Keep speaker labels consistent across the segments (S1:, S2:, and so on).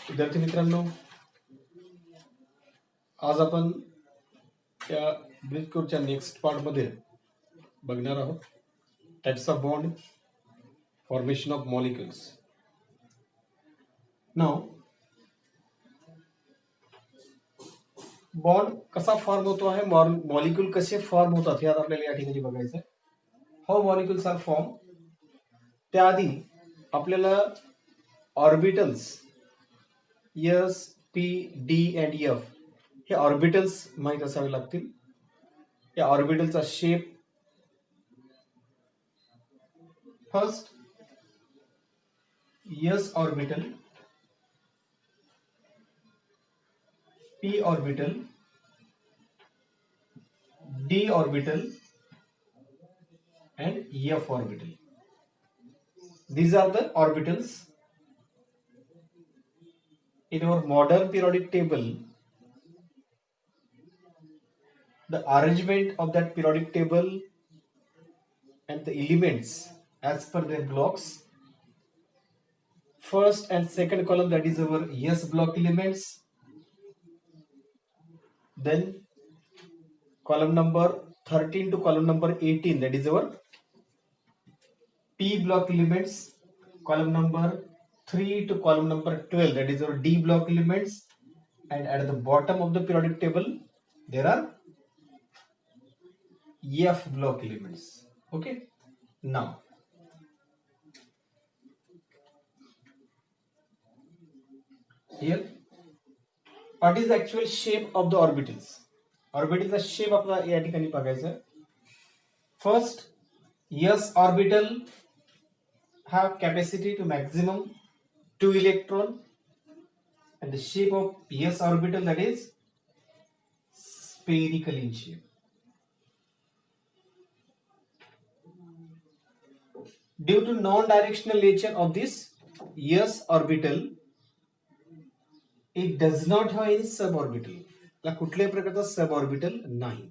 S1: विद्यार्थी मित्रांनो, आज आपण या ब्रीथ कोर्सच्या नेक्स्ट पार्ट मध्ये बघणार आहोत types of bond, formation of molecules. Now bond कसा फॉर्म होतो आहे, मॉलिक्यूल कसे फॉर्म होतात हे आपल्याला या ठिकाणी बघायचं आहे. How molecules are form. त्याआधी आपल्याला orbitals S P D and F हे ऑर्बिटल्स माहीत असावे लागतील. या ऑर्बिटलचा shape, first S orbital, p orbital, d orbital and f orbital. These are the orbitals. In our modern periodic table, the arrangement of that periodic table and the elements as per their blocks. First and second column, that is our S block elements. Then column number 13 to column number 18, that is our P block elements. Column number 3 to column number 12, that is our D block elements. And at the bottom of the periodic table, there are F block elements. Okay. Now, here, what is the actual shape of the orbitals? Orbitalचा shape आपला या ठिकाणी बघायचा. First, S orbital have capacity to maximum 2 electron, and the shape of S orbital, that is spherical in shape. Due to non-directional nature of this S orbital, it does not have any suborbital. ला कुठल्याही प्रकारचा suborbital नाही.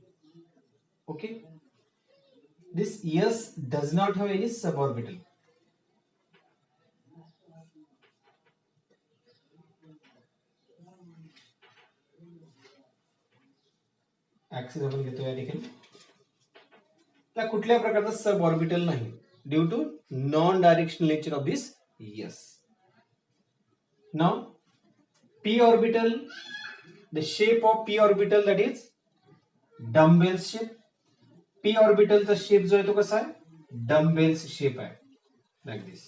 S1: Okay, this S does not have any suborbital. Axis आपण घेतो या ठिकाणी. ला कुठल्याही प्रकारचा सबऑर्बिटल नाही due to non directional nature of this S. Now p orbital, the shape of p orbital, that is dumbbell shape. p orbital चा shape जो आहे तो कसा आहे, dumbbells shape आहे, like this.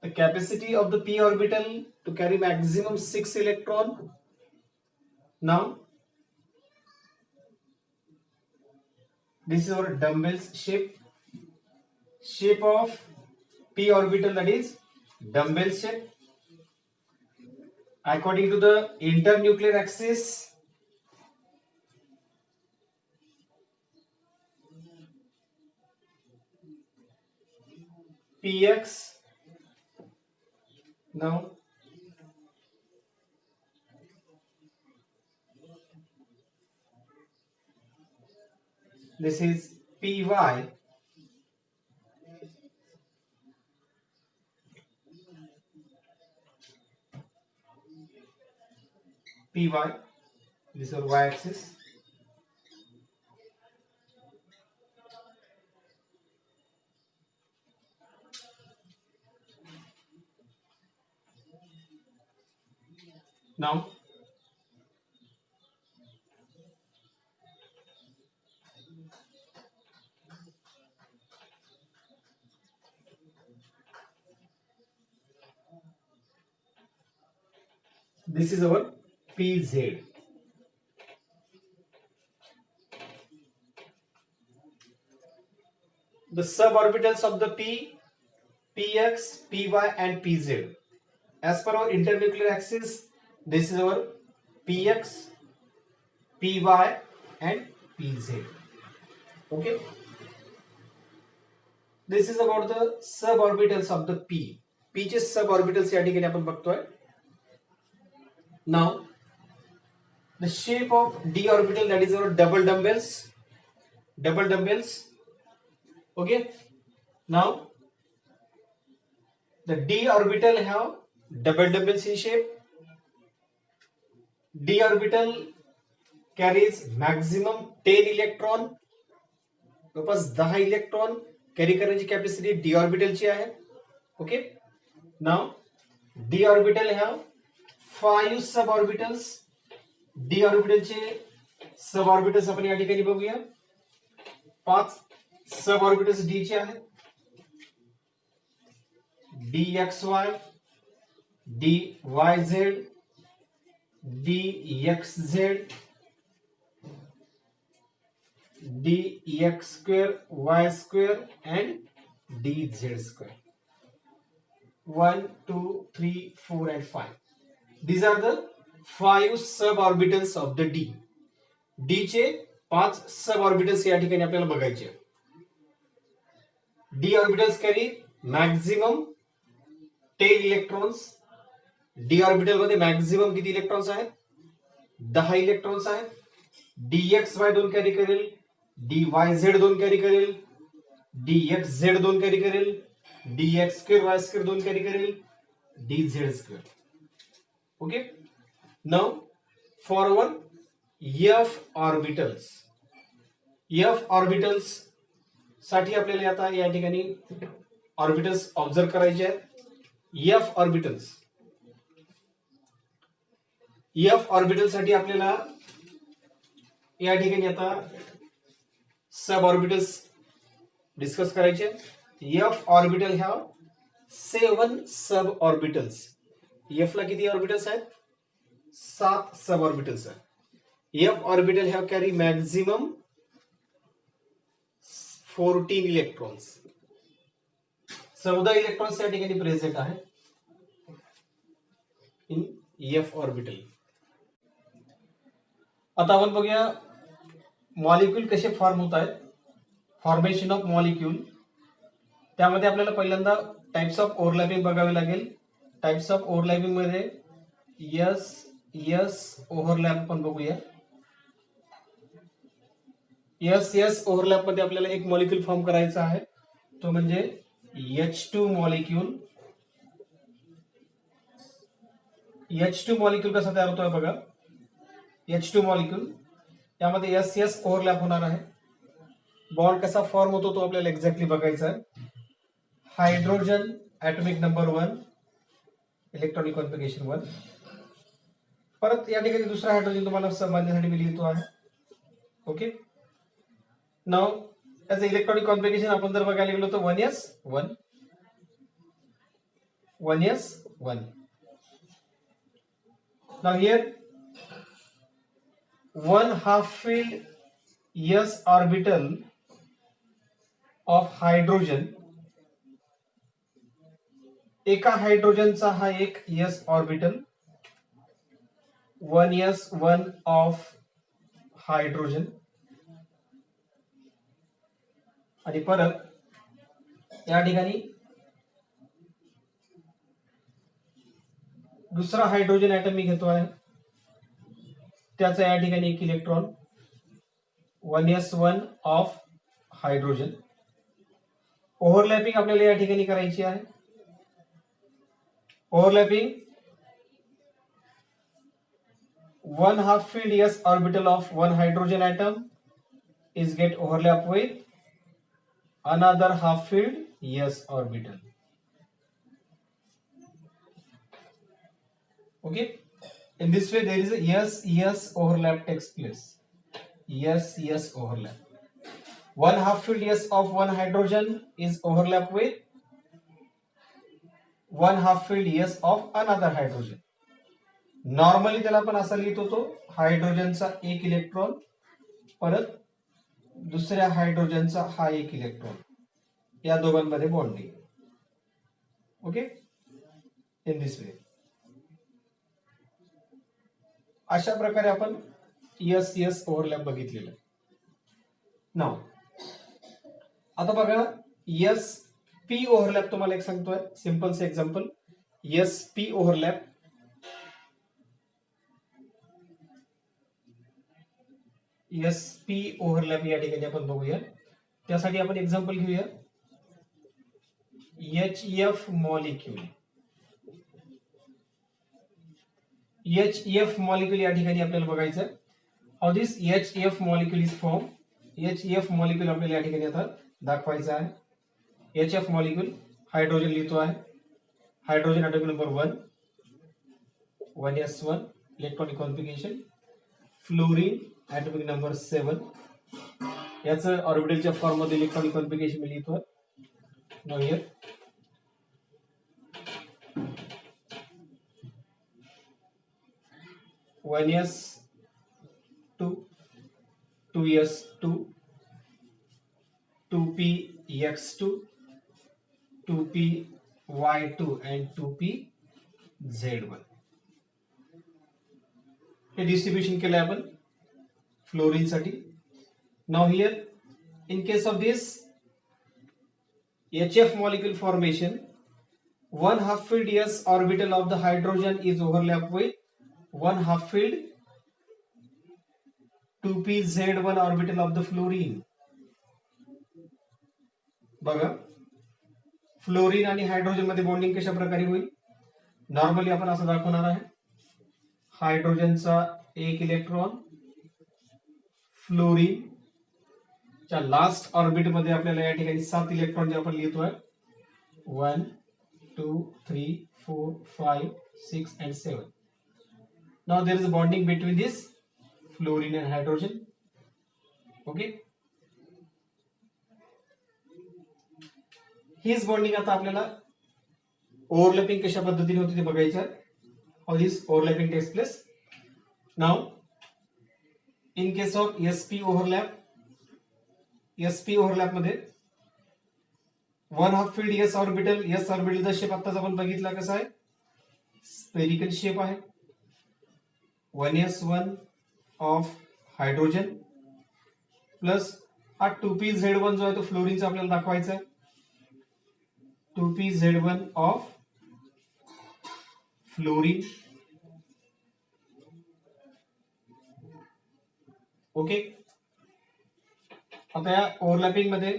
S1: The capacity of the p orbital to carry maximum 6 electron. Now this is our dumbbells shape. Shape of p orbital, that is dumbbell shape. According to the internuclear axis, px. Now this is py, this is our y-axis. Now this is our pz. The suborbitals of the p, px, py and pz. As per our internuclear axis, this is our px, py and pz. Okay, this is about the suborbitals of the p. p चे suborbitals या ठिकाणी आपण बघतोय. Now the shape of d orbital, that is our double dumbbells. Okay, now The d orbital have double doubles in shape. D orbital carries maximum 10 electron, जवळपास 10 electron carry करण्याची capacity D ऑर्बिटलची आहे. Okay, now D orbital have 5 sub orbitals. D ऑर्बिटलचे sub orbitals आपण या ठिकाणी बघूया. 5 sub orbitals D चे आहेत. D x Y, D Y Z, D x Z, D x square Y square and D Z square. 1, 2, 3, 4 and 5. These are the 5 suborbitals of the D. D चे 5 suborbitals या ठिकाणी आपल्याला बघायचे. D orbitals carry maximum 10 electrons. D orbital मध्ये maximum किती electrons आहेत? 10 electrons आहेत. DXY 2 carry करेल, DYZ 2 कॅरी करेल, DXZ 2 कॅरी करेल, dx square y square 2 carry करेल, dz square. Okay, now for our f orbitals. f orbitals साठी आपल्याला आता या ठिकाणी ऑर्बिटल्स ऑब्झर्व करायचे आहेत. f ऑर्बिटल्स, f ऑर्बिटल साठी आपल्याला या ठिकाणी आता सब ऑर्बिटल्स डिस्कस करायचे. f orbital have 7 sub orbitals. f ला किती ऑर्बिटल्स आहेत? 7 सब ऑर्बिटल्स आहेत. f orbital have carry maximum 14 electrons. 14 electrons या ठिकाणी प्रेझेंट आहे इन f ऑर्बिटल. आता आपण बघूया मॉलिक्यूल कसे फॉर्म होत आहेत. फॉर्मेशन ऑफ मॉलिक्यूल, त्यामध्ये आपल्याला पहिल्यांदा टाइप्स ऑफ ओव्हरलॅपिंग बघावे लागेल. टाइप्स ऑफ ओव्हरलॅपिंग मध्ये यस ओव्हरलॅप पण बघूया. यस ओव्हरलॅप मध्ये आपल्याला एक मॉलिक्यूल फॉर्म करायचा आहे, तो म्हणजे H2 मॉलिक्यूल. H2 मॉलिक्यूल कसा तयार होतोय बघा. H2 मॉलिक्यूल यामध्ये यस ओव्हरलॅप होणार आहे. बॉन्ड कसा फॉर्म होतो तो आपल्याला एक्झॅक्टली बघायचा आहे. Hydrogen atomic number 1, electronic configuration 1. परत या ठिकाणी दुसरा हायड्रोजन तुम्हाला समजण्यासाठी मी लिहितो आहे. ओके, नाउ त्याचं इलेक्ट्रॉनिक कॉन्फिगरेशन आपण जर बघायला गेलो तर 1s1, 1s1. Now here 1 half filled s orbital of hydrogen. एका हायड्रोजनचा हा एक s orbital, 1s1 of hydrogen. आणि परत या ठिकाणी दुसरा हायड्रोजन ऍटम मी घेतो आहे, त्याचा या ठिकाणी एक electron, 1s1 of hydrogen. Overlapping आपल्याला या ठिकाणी करायची आहे. Overlapping 1 half filled s orbital of one hydrogen atom is get overlap with another half filled s orbital. Okay, in this way there is a yes overlap takes place. Yes overlap. 1 half filled s of one hydrogen is overlap with 1 half filled s of another hydrogen. Normally त्याला आपण असा लिहितो तो हायड्रोजनचा एक electron परत दुसऱ्या हायड्रोजनचा हा एक इलेक्ट्रॉन, या दोघांमध्ये bonding. Okay, in this way. अशा प्रकारे आपण यस ओव्हरलॅप बघितलेलं. नाउ आता बघा यस पी ओव्हरलॅप तुम्हाला एक सांगतोय, सिंपल से example. Yes P overlap, S P overlap या ठिकाणी आपण बघूया. त्यासाठी आपण एक्झाम्पल घेऊया. HF molecule. HF molecule या ठिकाणी आपल्याला बघायचं how this HF molecule is formed. HF molecule आपल्याला या ठिकाणी आता दाखवायचं आहे. HF molecule हायड्रोजन लिहितो आहे. Hydrogen atomic number 1 1s1 electronic configuration. Fluorine atomic number 7 याचं ऑर्बिटलच्या फॉर्म मध्ये इलेक्ट्रॉनिक कॉन्फिगरेशन मी लिहितो. Now here 1s2 2s2 2px2 2py2 and 2pz1 हे डिस्ट्रीब्युशन केलं आपण फ्लोरीन साठी. नाउ हियर in case of this HF molecule formation, one half filled s orbital of the hydrogen is overlapped with one half filled 2pz1 orbital of the fluorine. बघा fluorine आणि hydrogen मध्ये bonding कशा प्रकारे होईल. नॉर्मली आपण असं दाखवणार आहे. हायड्रोजनचा एक इलेक्ट्रॉन फ्लोरीन च्या लास्ट ऑर्बिट मध्ये आपल्याला या ठिकाणी 7 इलेक्ट्रॉन जे आपण लिहितोय 1 2 3 4 5 6 and 7. Now there is a bonding between this fluorine and hydrogen. Okay. हीच बॉन्डिंग आता आपल्याला ओव्हरलॅपिंग कशा पद्धतीने होते ते बघायचं आहे. How this overlapping takes place. Now in case of sp overlap, sp overlap मध्ये वन हाफ फील्ड s ऑर्बिटलचा शेप आताच आपण बघितला कसा आहे. स्पेरिकल शेप आहे. 1s1 ऑफ हायड्रोजन प्लस हा 2pz1 जो आहे तो फ्लोरीनचा आपल्याला दाखवायचा आहे. 2pz1 of fluorine. ओके. आता या ओव्हरलॅपिंग मध्ये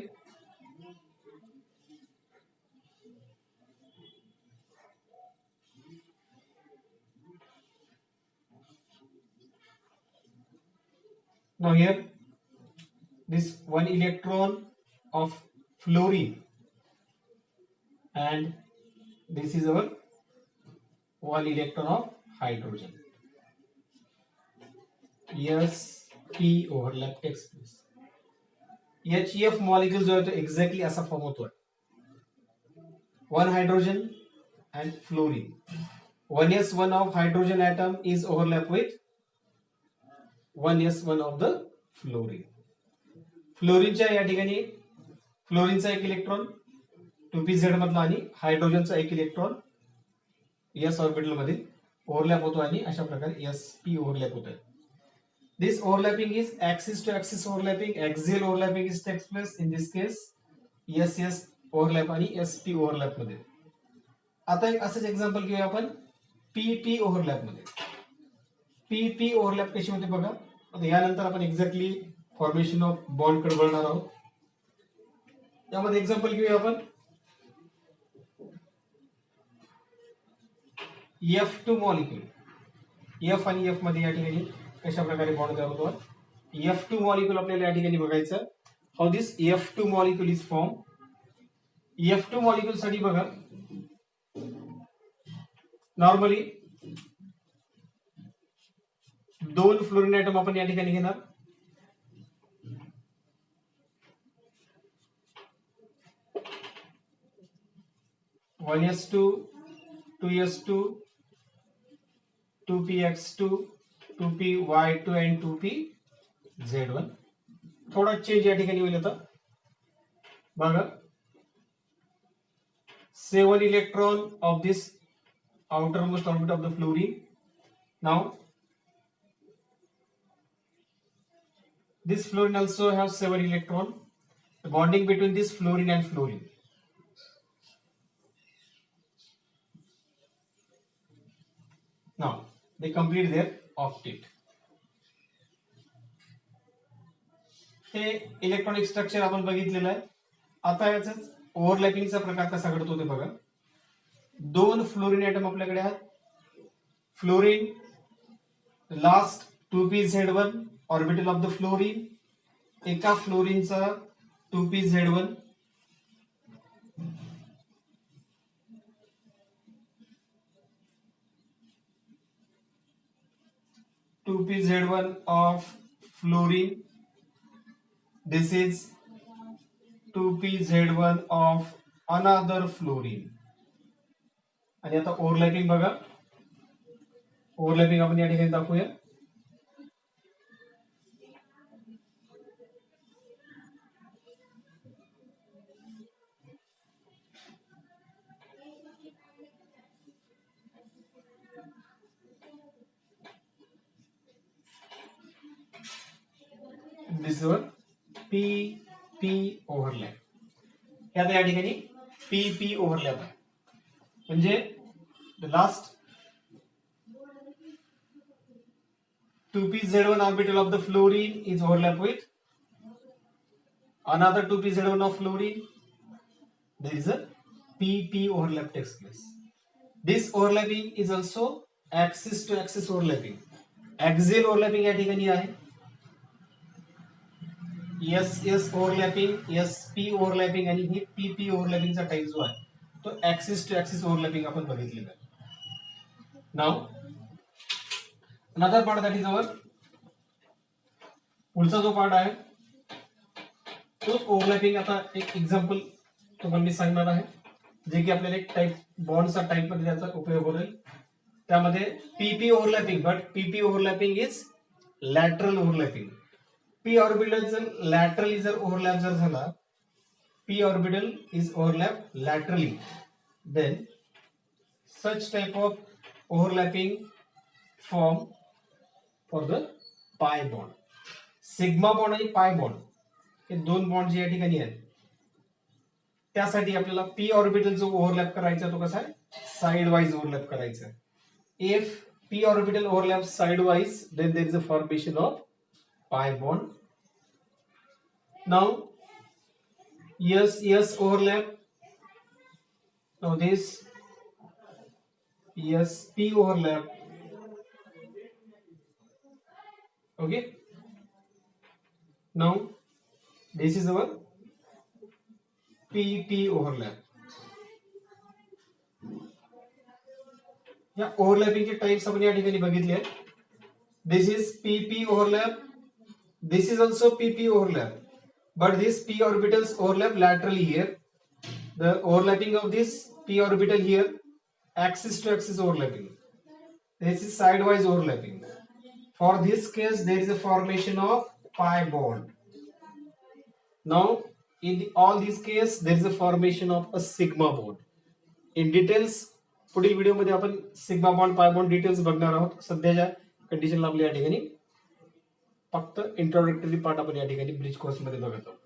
S1: now here this one electron of fluorine and this is our one electron of hydrogen. sp overlap takes place. HF molecule जो है तो exactly ऐसा फॉर्म होता है. one hydrogen and fluorine. 1s1 of hydrogen atom is overlap with 1s1 of the fluorine. फ्लोरीनच्या या ठिकाणी फ्लोरीनचा एक electron 2pz मधला आणि हायड्रोजनचा एक इलेक्ट्रॉन s ऑर्बिटल मध्ये ओव्हरलॅप होतो आणि अशा प्रकारे sp ओव्हरलॅप होत आहे. This overlapping is axis to axis overlapping. Axial overlapping is takes place in this case s overlap आणि sp overlap मध्ये. आता एक असंच एक्झाम्पल घेऊया आपण pp ओव्हरलॅप मध्ये. pp ओव्हरलॅप कशी होते बघा. आता यानंतर आपण एक्झॅक्टली फॉर्मेशन ऑफ बॉन्ड कडे वळणार आहोत. यामध्ये एक्झाम्पल घेऊया आपण F2 मॉलिक्यूल. F आणि F मध्ये या ठिकाणी कशा प्रकारे बॉन्ड तयार होतो. F2 मॉलिक्यूल आपल्याला या ठिकाणी बघायचं. How this F2 molecule is form. F2 molecule साठी बघा नॉर्मली दोन फ्लोरीन ॲटम आपण या ठिकाणी घेणार. One s2 2s2 2px2 2py2 and 2pz1. थोडा चेंज या ठिकाणी होईल. आता बघा 7 electron of this outermost orbit of the fluorine. Now this fluorine also has 7 electron. The bonding between this fluorine and fluorine. Now they complete their octet. हे electronic structure आपण बघितलेलं आहे. आता याच ओव्हरलॅपिंगचा प्रकार कसा घडतो ते बघा. दोन फ्लोरीन ऍटम आपल्याकडे आहेत. Fluorine last 2pZ1 orbital of the fluorine. एका फ्लोरीनचा 2pZ1 2pZ1 of fluorine. This is 2pZ1 of another fluorine. आणि आता ओव्हरलॅपिंग बघा. ओव्हरलॅपिंग आपण या ठिकाणी दाखवूया. दिस वर पी ओव्हरलॅप. हे आता या ठिकाणी पी ओव्हरलॅप आहे. म्हणजे the last 2pZ1 orbital of the fluorine is overlap with another 2pZ1 of fluorine. There is a PP overlap takes place. This overlapping is also axis to axis overlapping. Axial overlapping या ठिकाणी आहे. S overlapping, SP overlapping आणि ही PP ओव्हरलॅपिंगचा type जो आहे तो axis to axis overlapping आपण बघितलेला आहे. Now another part that is our पुढचा जो पार्ट आहे तो ओव्हरलॅपिंग. आता एक एक्झाम्पल तुम्हाला मी सांगणार आहे जे की आपल्याला एक टाइप बॉन्डचा टाइप मध्ये त्याचा उपयोग होईल. त्यामध्ये PP overlapping, but PP overlapping is lateral overlapping. p orbital जर लॅटरली जर ओव्हरलॅप जर झाला, p orbital is overlap laterally, then such type of overlapping form for the pi bond. Sigma bond आणि पाय बॉन्ड हे दोन bond जे या ठिकाणी आहेत त्यासाठी आपल्याला p ऑर्बिटल जो ओव्हरलॅप करायचा तो कसा आहे, साइड वाइज ओव्हरलॅप करायचा. If p orbital overlap side wise, then there is a formation of pi bond. Now S overlap. Now this SP overlap. Okay. Now this is our PP overlap. या ओव्हरलॅपिंगचे types आपण या ठिकाणी बघितले आहेत. This is PP overlap. This is also PP overlap, but this p orbitals overlap laterally here. The overlapping of this p orbital here, axis to axis overlapping. This is sidewise overlapping. For this case, there is a formation of pi bond. Now, in all these cases, there is a formation of a sigma bond. In details, पुढील video मध्ये आपण sigma bond pi bond details बघणार आहोत. सध्याच्या कंडिशनला आपल्या या ठिकाणी फक्त इंट्रोडक्टरी पार्ट आपण या ठिकाणी ब्रिज कोर्स मध्ये बघत आहोत.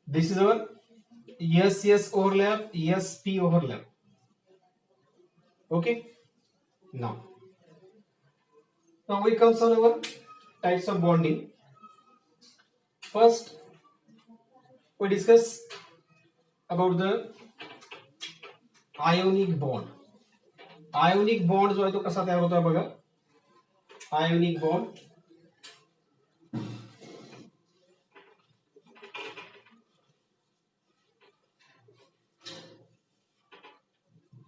S1: This is our S overlap, SP overlap. Okay. Now we comes on our types of bonding. First, we discuss about the ionic bond. Ionic bond जो आहे तो कसा तयार होता बघा. Ionic bond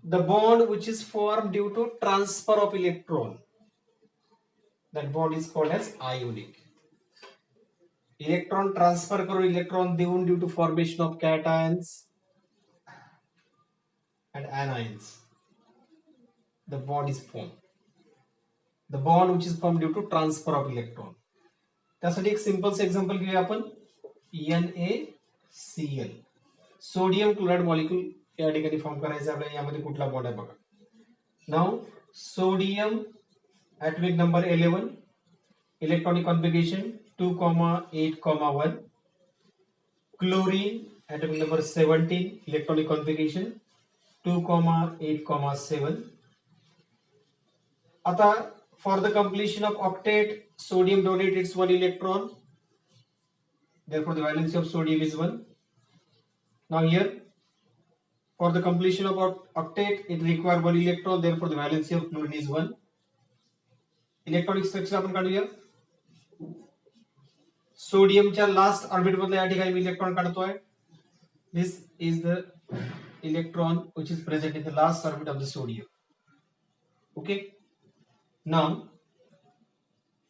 S1: the bond which is formed due to transfer of electron, that bond is called as ionic. Electron transfer करून electron देऊन due to formation of cations and anions, the bond is formed. The bond which is formed due to transfer of electron. त्यासाठी एक simple example घेऊया आपण. NaCl, sodium chloride molecule या ठिकाणी form करायचा आपल्याला. यामध्ये कुठला बॉन्ड आहे बघा. Now sodium atomic number 11, electronic configuration 2,8,1. Chlorine atomic number 17, electronic configuration 2,8,7. आता for the completion of octet, sodium donates its 1 electron, therefore the valency of sodium is 1. Now here For the completion of octet, it requires one electron. Therefore, the valency of chlorine is 1. Electronic structure आपण काढूया. सोडियमच्या last orbit मधल्या या ठिकाणी मी electron काढतोय. This is the electron which is present in the last orbit of the sodium. Okay. Now,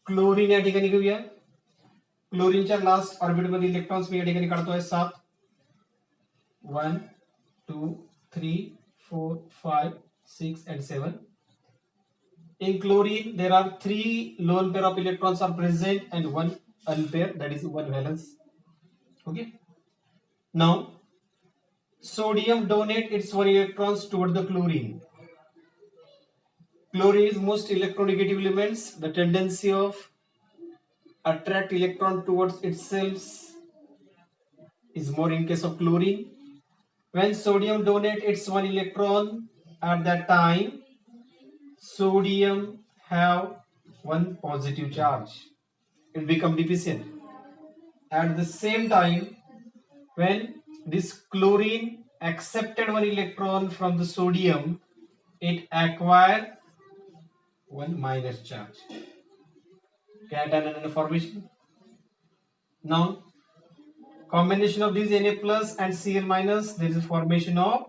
S1: chlorine या ठिकाणी घेऊया. क्लोरीनच्या last orbit मध्ये इलेक्ट्रॉन्स मी या ठिकाणी काढतोय 7. 1, 2, 3, 4, 5, 6 and 7. In chlorine, there are 3 lone pair of electrons are present and 1 unpair, that is 1 valence. Okay. Now, sodium donate its 1 electrons toward the chlorine. Chlorine is most electronegative elements. The tendency of attract electron towards itself is more in case of chlorine. When sodium donate its 1 electron, at that time, sodium have 1 positive charge. It become deficient. At the same time, when this chlorine accepted 1 electron from the sodium, it acquired 1 minus charge. Cation and formation. Now, combination of these Na plus and Cl minus, there is a formation of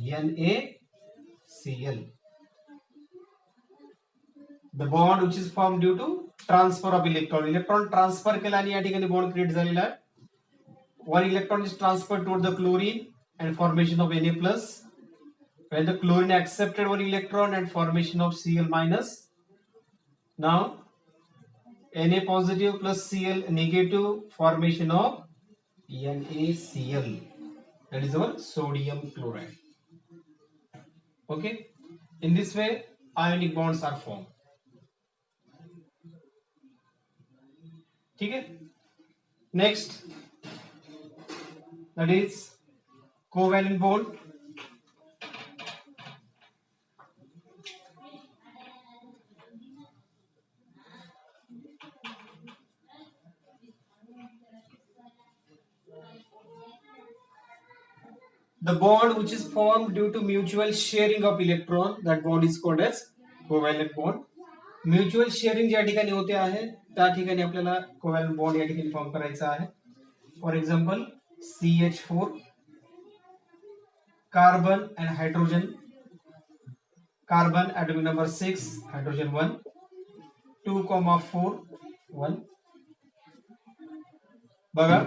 S1: NaCl. The bond which is formed due to transfer of electron. Electron transfer केला आणि या ठिकाणी bond create झालेला आहे. 1 electron is transferred toward the chlorine and formation of Na plus. When the chlorine accepted 1 electron and formation of Cl minus. Now, Na positive plus Cl negative, formation of NaCl. That is our sodium chloride. Okay. In this way, ionic bonds are formed. ठीक है. Next, that is covalent bond. The bond which is formed due to mutual sharing of electron, that bond is called as covalent bond. Mutual sharing ज्या ठिकाणी होते आहे त्या ठिकाणी आपल्याला covalent bond या ठिकाणी फॉर्म करायचा आहे. For example CH4 carbon and hydrogen. Carbon atomic number 6, hydrogen 1, 2,4, 1. बघा,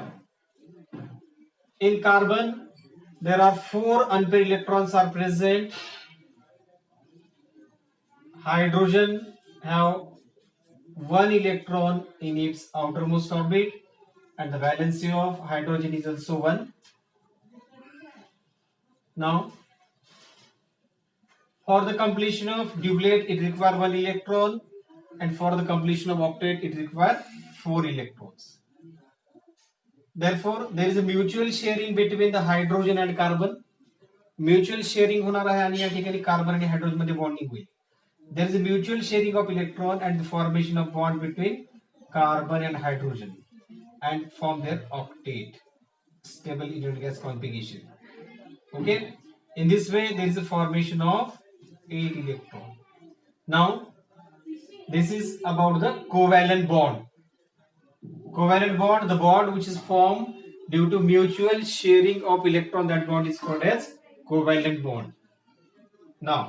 S1: in carbon there are 4 unpaired electrons are present. Hydrogen have 1 electron in its outermost orbit and the valency of hydrogen is also 1. Now, for the completion of doublet it requires 1 electron and for the completion of octet it requires 4 electrons. Therefore, there is a mutual sharing between the hydrogen and carbon. Mutual sharing होणार आहे आणि या ठिकाणी carbon आणि hydrogen मध्ये bonding होईल. There is a mutual sharing of electron and the formation of bond between carbon and hydrogen and form their octet, stable ionic gas configuration. Okay. In this way, there is a formation of 8 electron. Now, this is about the covalent bond. Covalent bond, the bond which is formed due to mutual sharing of electron, that bond is called as covalent bond. Now,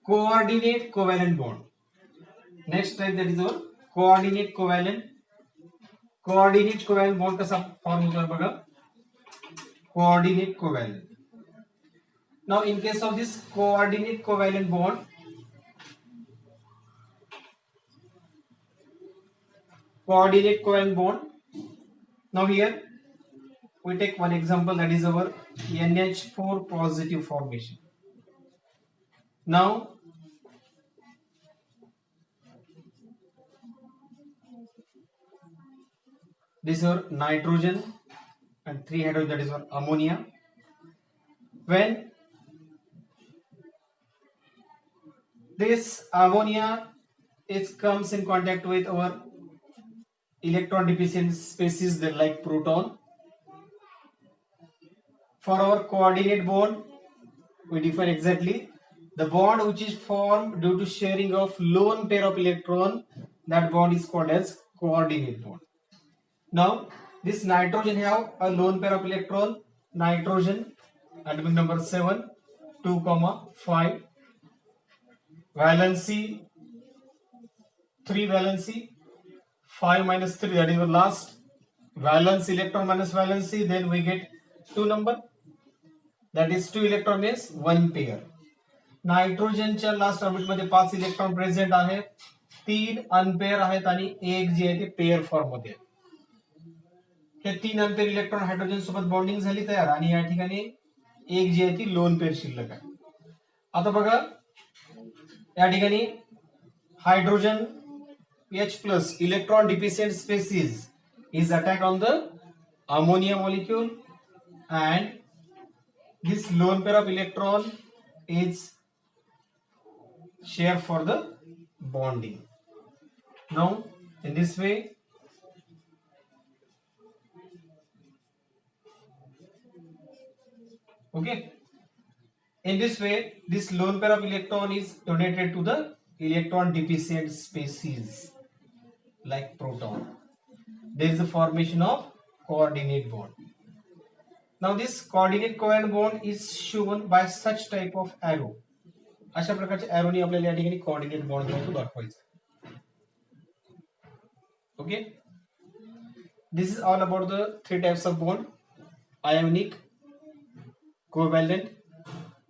S1: coordinate covalent bond. Next type, that is our coordinate covalent. Coordinate covalent bond कसा form होता है बघा. Coordinate covalent. Now, in case of this coordinate covalent bond, now here we take one example, that is our NH4 positive formation. Now, this is our nitrogen and 3 hydrogen, that is our ammonia. When this ammonia comes in contact with our electron deficient species that like proton. For our coordinate bond, we define exactly the bond which is formed due to sharing of lone pair of electron. That bond is called as coordinate bond. Now, this nitrogen have a lone pair of electron. Nitrogen, atomic number 7, 2, 5. Valency, 3 valency, 5 minus 3, that is the last valence electron minus valency, then we get 2 number, that is 2 electron means 1 pair. नायट्रोजनच्या last orbit मध्ये 5 electron present आहेत, 3 अनपेअर आहेत आणि एक जे आहे ते pair form मध्ये आहे. हे 3 अनपेअर इलेक्ट्रॉन हायड्रोजन सोबत बॉन्डिंग झाली तयार आणि या ठिकाणी एक जी आहे ती लोन पेअर शिल्लक आहे. आता बघा या ठिकाणी hydrogen H plus electron deficient species is attack on the ammonia molecule and this lone pair of electron is share for the bonding. Now in this way this lone pair of electron is donated to the electron deficient species like proton. There is the formation of coordinate bond. Now this coordinate covalent bond is shown by such type of arrow. अशा प्रकारचे arrow ने आपल्याला या ठिकाणी coordinate bond दाखवायचा. Okay. This is all about the 3 types of bond: ionic, covalent,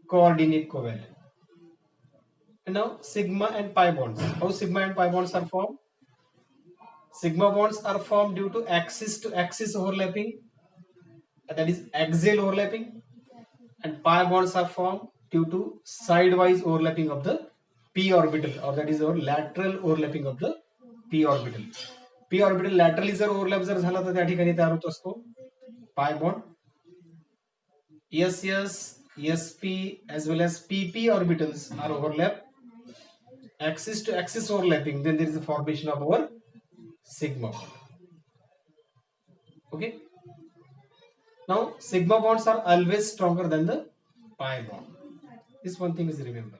S1: coordinate covalent. And now sigma and pi bonds. How sigma and pi bonds are formed? Sigma bonds are formed due to axis to axis overlapping, that is axial overlapping, and pi bonds are formed due to sidewise overlapping of the p orbital, or that is our lateral overlapping of the p orbital. p orbital laterally जर overlap जर झाला तर त्या ठिकाणी तयार होत असतो pi bond. SS, SP as well as PP orbitals are overlap, axis to axis overlapping, then there is a formation of our sigma bond. Okay. Now sigma bonds are always stronger than the pi bond. This one thing is remember.